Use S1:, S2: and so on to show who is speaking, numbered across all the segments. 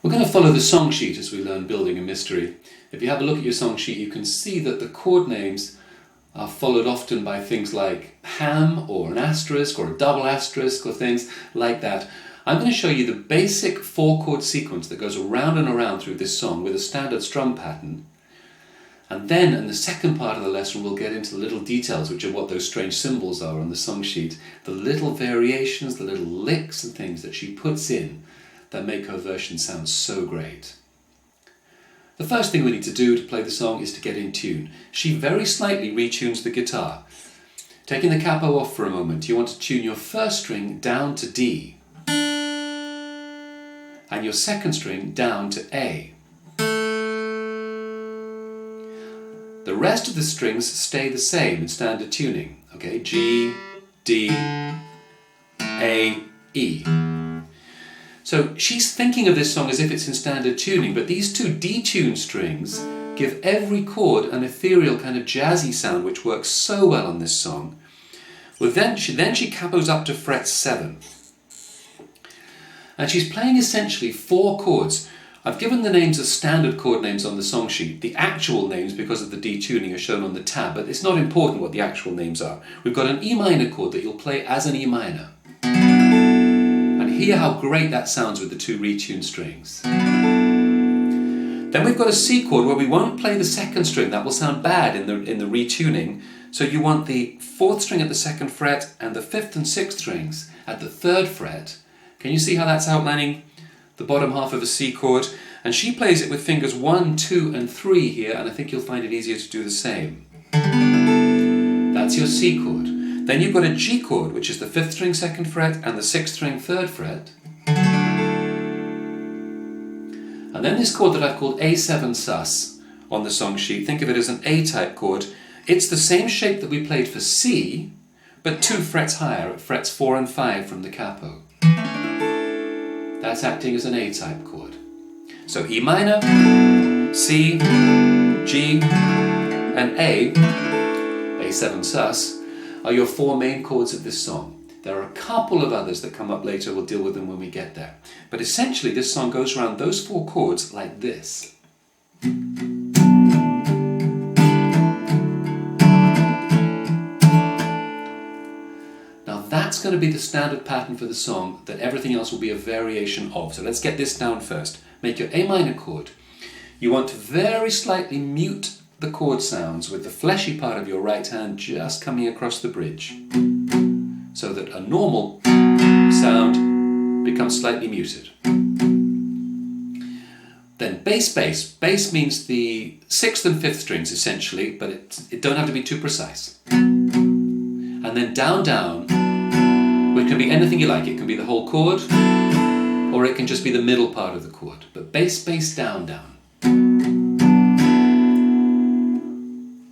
S1: We're going to follow the song sheet as we learn Building a Mystery. If you have a look at your song sheet, you can see that the chord names are followed often by things like ham or an asterisk or a double asterisk or things like that. I'm going to show you the basic 4-chord sequence that goes around and around through this song with a standard strum pattern. And then in the second part of the lesson we'll get into the little details, which are what those strange symbols are on the song sheet, the little variations, the little licks and things that she puts in that make her version sound so great. The first thing we need to do to play the song is to get in tune. She very slightly retunes the guitar. Taking the capo off for a moment, you want to tune your first string down to D and your second string down to A. The rest of the strings stay the same in standard tuning. Okay, G, D, A, E. So she's thinking of this song as if it's in standard tuning, but these two detuned strings give every chord an ethereal kind of jazzy sound which works so well on this song. Well, then she capos up to fret 7. And she's playing essentially 4 chords. I've given the names as standard chord names on the song sheet. The actual names, because of the detuning, are shown on the tab, but it's not important what the actual names are. We've got an E minor chord that you'll play as an E minor. And hear how great that sounds with the 2 retuned strings. Then we've got a C chord where we won't play the second string. That will sound bad in the retuning. So you want the 4th string at the 2nd fret and the 5th and 6th strings at the 3rd fret. Can you see how that's outlining the bottom half of a C chord? And she plays it with fingers 1, 2 and 3 here, and I think you'll find it easier to do the same. That's your C chord. Then you've got a G chord, which is the 5th string 2nd fret and the 6th string 3rd fret. And then this chord that I've called A7 sus on the song sheet, think of it as an A-type chord. It's the same shape that we played for C, but 2 frets higher at frets 4 and 5 from the capo. That's acting as an A-type chord. So E minor, C, G, and A, A7 sus, are your 4 main chords of this song. There are a couple of others that come up later, we'll deal with them when we get there. But essentially this song goes around those 4 chords like this. That's going to be the standard pattern for the song that everything else will be a variation of. So let's get this down first. Make your A minor chord. You want to very slightly mute the chord sounds with the fleshy part of your right hand just coming across the bridge, so that a normal sound becomes slightly muted. Then bass, bass. Bass means the 6th and 5th strings essentially, but it don't have to be too precise. And then down, down, which can be anything you like. It can be the whole chord, or it can just be the middle part of the chord. But bass, bass, down, down.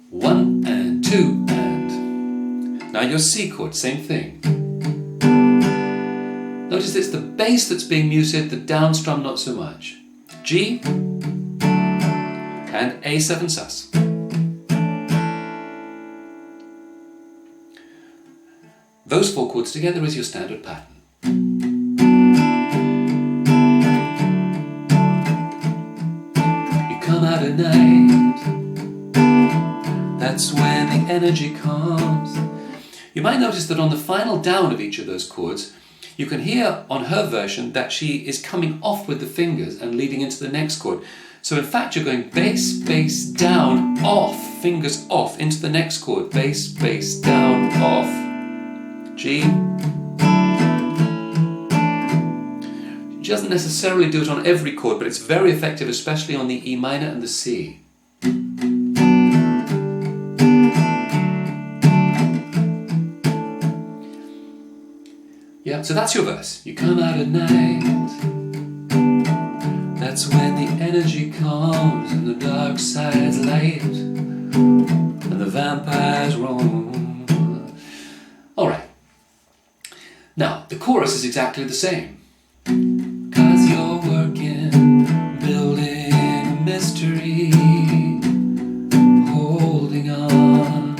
S1: 1 and 2 and. Now your C chord, same thing. Notice it's the bass that's being muted, the down strum not so much. G and A7 sus. Those 4 chords together is your standard pattern. You come out at night, that's when the energy comes. You might notice that on the final down of each of those chords, you can hear on her version that she is coming off with the fingers and leading into the next chord. So in fact you're going bass, bass, down, off, fingers off, into the next chord. Bass, bass, down, off. G. She doesn't necessarily do it on every chord, but it's very effective, especially on the E minor and the C. Yeah, so that's your verse. You come out at night, that's when the energy comes and the dark side's light and the vampires roam. Alright. Now, the chorus is exactly the same. 'Cause you're working, building a mystery, holding on,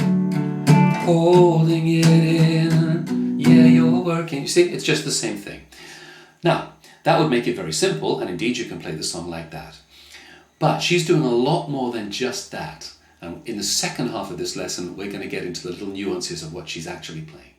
S1: holding it in. Yeah, you're working. You see, it's just the same thing. Now, That would make it very simple, and indeed you can play the song like that. But she's doing a lot more than just that. And in the second half of this lesson, we're going to get into the little nuances of what she's actually playing.